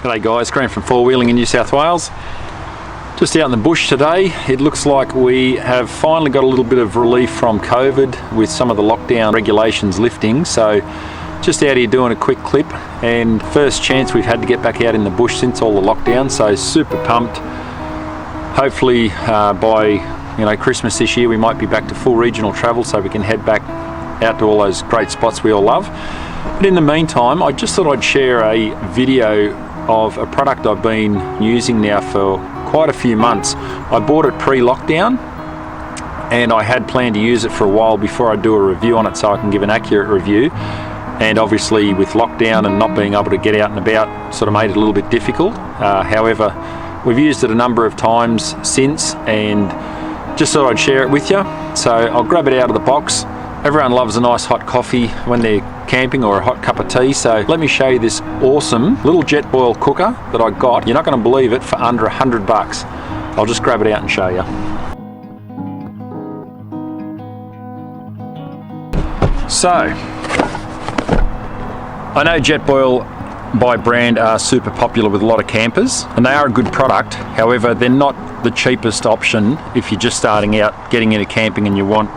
G'day guys, Graham from Four Wheeling in New South Wales. Just out in the bush today. It looks like we have finally got a little bit of relief from COVID with some of the lockdown regulations lifting. So just out here doing a quick clip, and first chance we've had to get back out in the bush since all the lockdown, so super pumped. Hopefully by Christmas this year we might be back to full regional travel so we can head back out to all those great spots we all love. But in the meantime, I just thought I'd share a video of a product I've been using now for quite a few months. I bought it pre-lockdown and I had planned to use it for a while before I do a review on it so I can give an accurate review. And obviously with lockdown and not being able to get out and about sort of made it a little bit difficult. However, we've used it a number of times since and just thought I'd share it with you. So I'll grab it out of the box. Everyone loves a nice hot coffee when they're camping or a hot cup of tea, so let me show you this awesome little jetboil cooker that I got. You're not going to believe it, for under $100. I'll just grab it out and show you. So, I know jetboil by brand are super popular with a lot of campers, and they are a good product. However, they're not the cheapest option if you're just starting out getting into camping and you want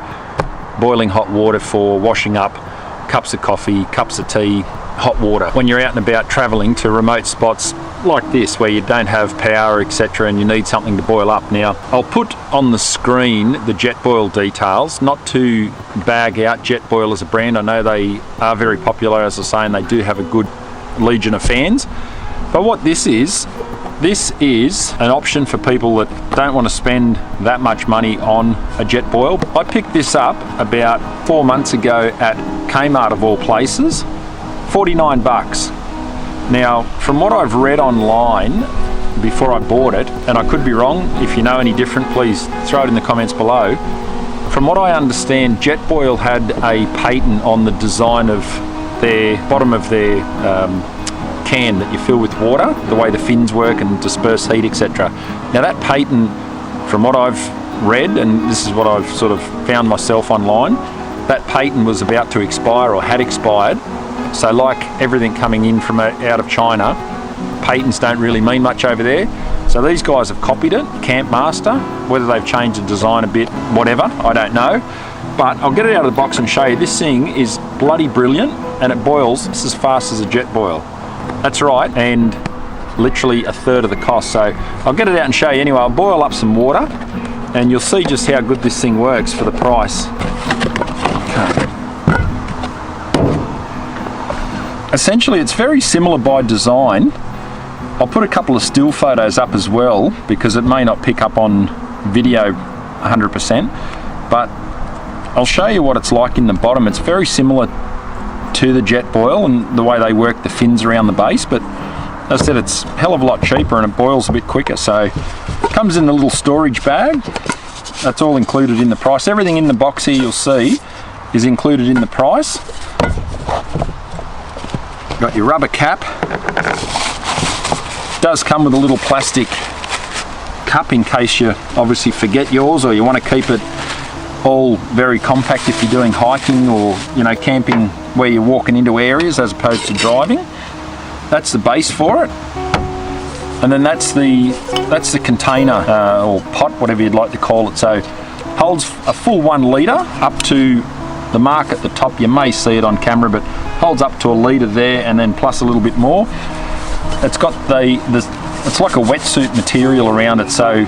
boiling hot water for washing up cups of coffee, cups of tea, hot water. When you're out and about traveling to remote spots like this where you don't have power, etc., and you need something to boil up. Now, I'll put on the screen the jetboil details, not to bag out jetboil as a brand. I know they are very popular, as I say, and they do have a good legion of fans. But what this is an option for people that don't want to spend that much money on a jetboil. I picked this up about 4 months ago at Kmart of all places, 49 bucks. Now, from what I've read online before I bought it, and I could be wrong, if you know any different, please throw it in the comments below. From what I understand, jetboil had a patent on the design of their bottom of their can that you fill with water, the way the fins work and disperse heat, etc. Now that patent, from what I've read, and this is what I've sort of found myself online, that patent was about to expire or had expired. So like everything coming in from out of China, patents don't really mean much over there. So these guys have copied it, Camp Master. Whether they've changed the design a bit, whatever, I don't know. But I'll get it out of the box and show you. This thing is bloody brilliant, and it boils just as fast as a jetboil. That's right, and literally a third of the cost. So I'll get it out and show you anyway. I'll boil up some water and you'll see just how good this thing works for the price. Okay. Essentially, it's very similar by design. I'll put a couple of still photos up as well because it may not pick up on video 100%, but I'll show you what it's like in the bottom. It's very similar to the jetboil and the way they work the fins around the base, but as I said, it's a hell of a lot cheaper and it boils a bit quicker. So it comes in a little storage bag. That's all included in the price. Everything in the box here you'll see is included in the price. Got your rubber cap. It does come with a little plastic cup in case you obviously forget yours or you want to keep it all very compact if you're doing hiking or camping where you're walking into areas as opposed to driving. That's the base for it, and then that's the container or pot, whatever you'd like to call it. So holds a full 1 litre up to the mark at the top. You may see it on camera, but holds up to a litre there, and then plus a little bit more. It's got it's like a wetsuit material around it, so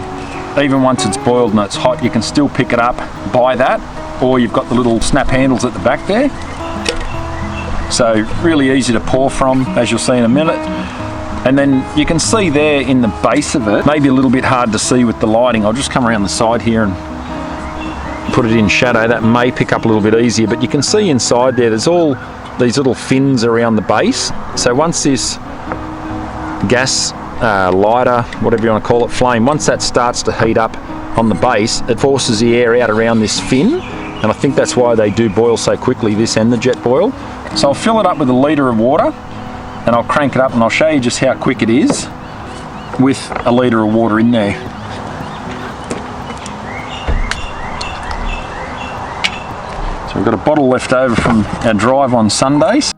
even once it's boiled and it's hot, you can still pick it up by that, or you've got the little snap handles at the back there. So really easy to pour from, as you'll see in a minute. And then you can see there in the base of it, maybe a little bit hard to see with the lighting. I'll just come around the side here and put it in shadow. That may pick up a little bit easier, but you can see inside there's all these little fins around the base. So once this gas lighter, whatever you want to call it, flame, once that starts to heat up on the base, it forces the air out around this fin, and I think that's why they do boil so quickly, this and the jetboil. So I'll fill it up with a litre of water and I'll crank it up and I'll show you just how quick it is with a litre of water in there. So we've got a bottle left over from our drive on Sundays.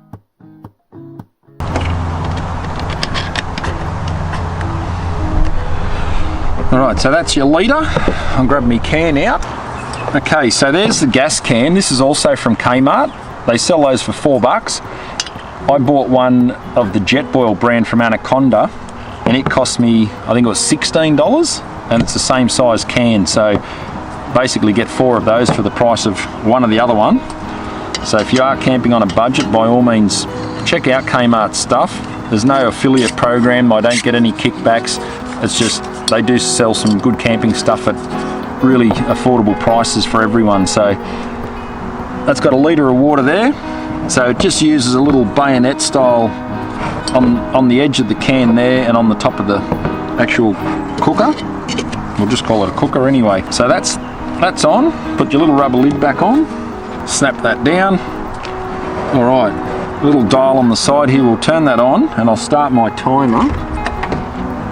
Alright, so that's your litre. I'll grab my can out. Okay, so there's the gas can. This is also from Kmart. They sell those for $4. I bought one of the Jetboil brand from Anaconda, and it cost me, I think it was $16, and it's the same size can. So basically get 4 of those for the price of one of the other one. So if you are camping on a budget, by all means check out Kmart stuff. There's no affiliate program. I don't get any kickbacks. It's just they do sell some good camping stuff at really affordable prices for everyone. So that's got a litre of water there. So it just uses a little bayonet style on the edge of the can there and on the top of the actual cooker. We'll just call it a cooker anyway. So that's on. Put your little rubber lid back on. Snap that down. All right, little dial on the side here. We'll turn that on and I'll start my timer.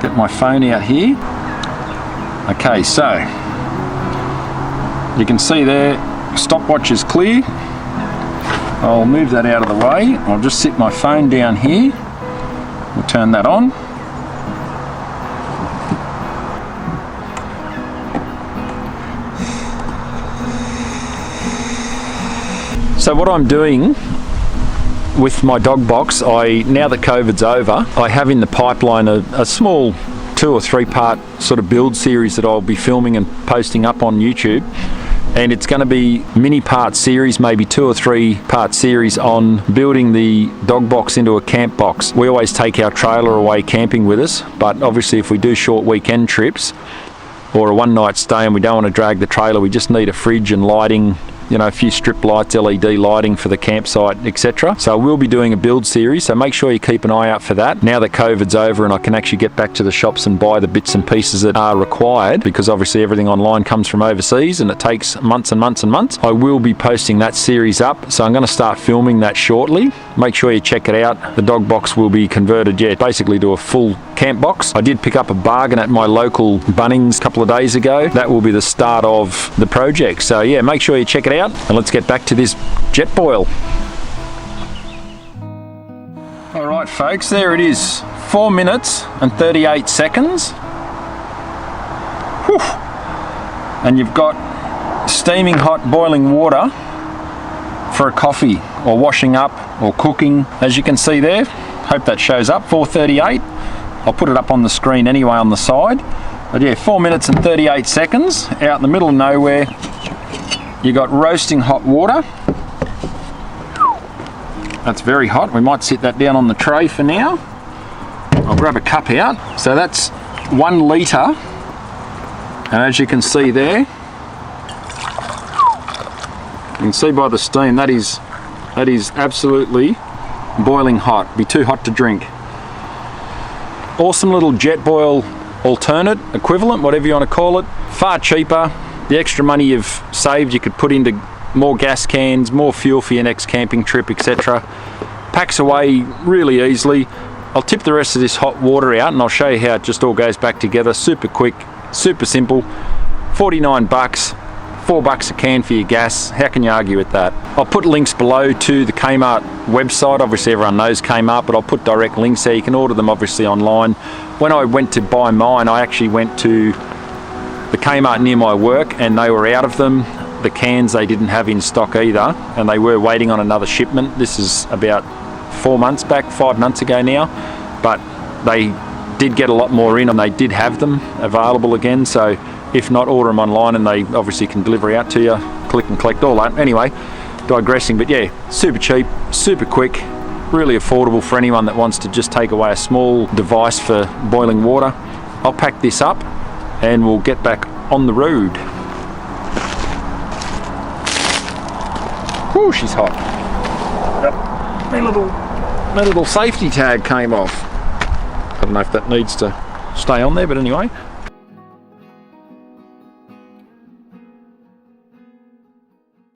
Get my phone out here. Okay, so you can see there, stopwatch is clear. I'll move that out of the way. I'll just sit my phone down here. We'll turn that on. So what I'm doing with my dog box, now that COVID's over, I have in the pipeline a small 2 or 3 part sort of build series that I'll be filming and posting up on YouTube. And it's going to be mini part series, maybe 2 or 3 part series on building the dog box into a camp box. We always take our trailer away camping with us, but obviously if we do short weekend trips or a one night stay and we don't want to drag the trailer, we just need a fridge and lighting, you know, a few strip lights, LED lighting for the campsite, etc. So we'll be doing a build series, so make sure you keep an eye out for that. Now that COVID's over and I can actually get back to the shops and buy the bits and pieces that are required, because obviously everything online comes from overseas and it takes months and months and months, I will be posting that series up. So I'm going to start filming that shortly. Make sure you check it out. The dog box will be converted, basically to a full camp box. I did pick up a bargain at my local Bunnings a couple of days ago. That will be the start of the project. So yeah, make sure you check it out. And let's get back to this Jetboil. All right, folks, there it is. 4 minutes and 38 seconds. Whew. And you've got steaming hot boiling water for a coffee or washing up or cooking. As you can see there, hope that shows up, 4:38. I'll put it up on the screen anyway on the side. But yeah, 4 minutes and 38 seconds out in the middle of nowhere. You got roasting hot water. That's very hot. We might sit that down on the tray for now. I'll grab a cup out. So that's 1 litre. And as you can see there, you can see by the steam that is absolutely boiling hot. Be too hot to drink. Awesome little Jetboil alternate, equivalent, whatever you want to call it. Far cheaper. The extra money you've saved you could put into more gas cans, more fuel for your next camping trip, etc. Packs away really easily. I'll tip the rest of this hot water out and I'll show you how it just all goes back together. Super quick, super simple. 49 bucks, $4 a can for your gas. How can you argue with that? I'll put links below to the Kmart website. Obviously everyone knows Kmart, but I'll put direct links there. You can order them obviously online. When I went to buy mine, I actually went to the Kmart near my work and they were out of them. The cans they didn't have in stock either, and they were waiting on another shipment. This is about 4 months back, 5 months ago now, but they did get a lot more in and they did have them available again. So if not, order them online and they obviously can deliver out to you, click and collect, all that. Anyway, digressing, but yeah, super cheap, super quick, really affordable for anyone that wants to just take away a small device for boiling water. I'll pack this up and we'll get back on the road. Whew, she's hot. Yep. My little safety tag came off. I don't know if that needs to stay on there, but anyway.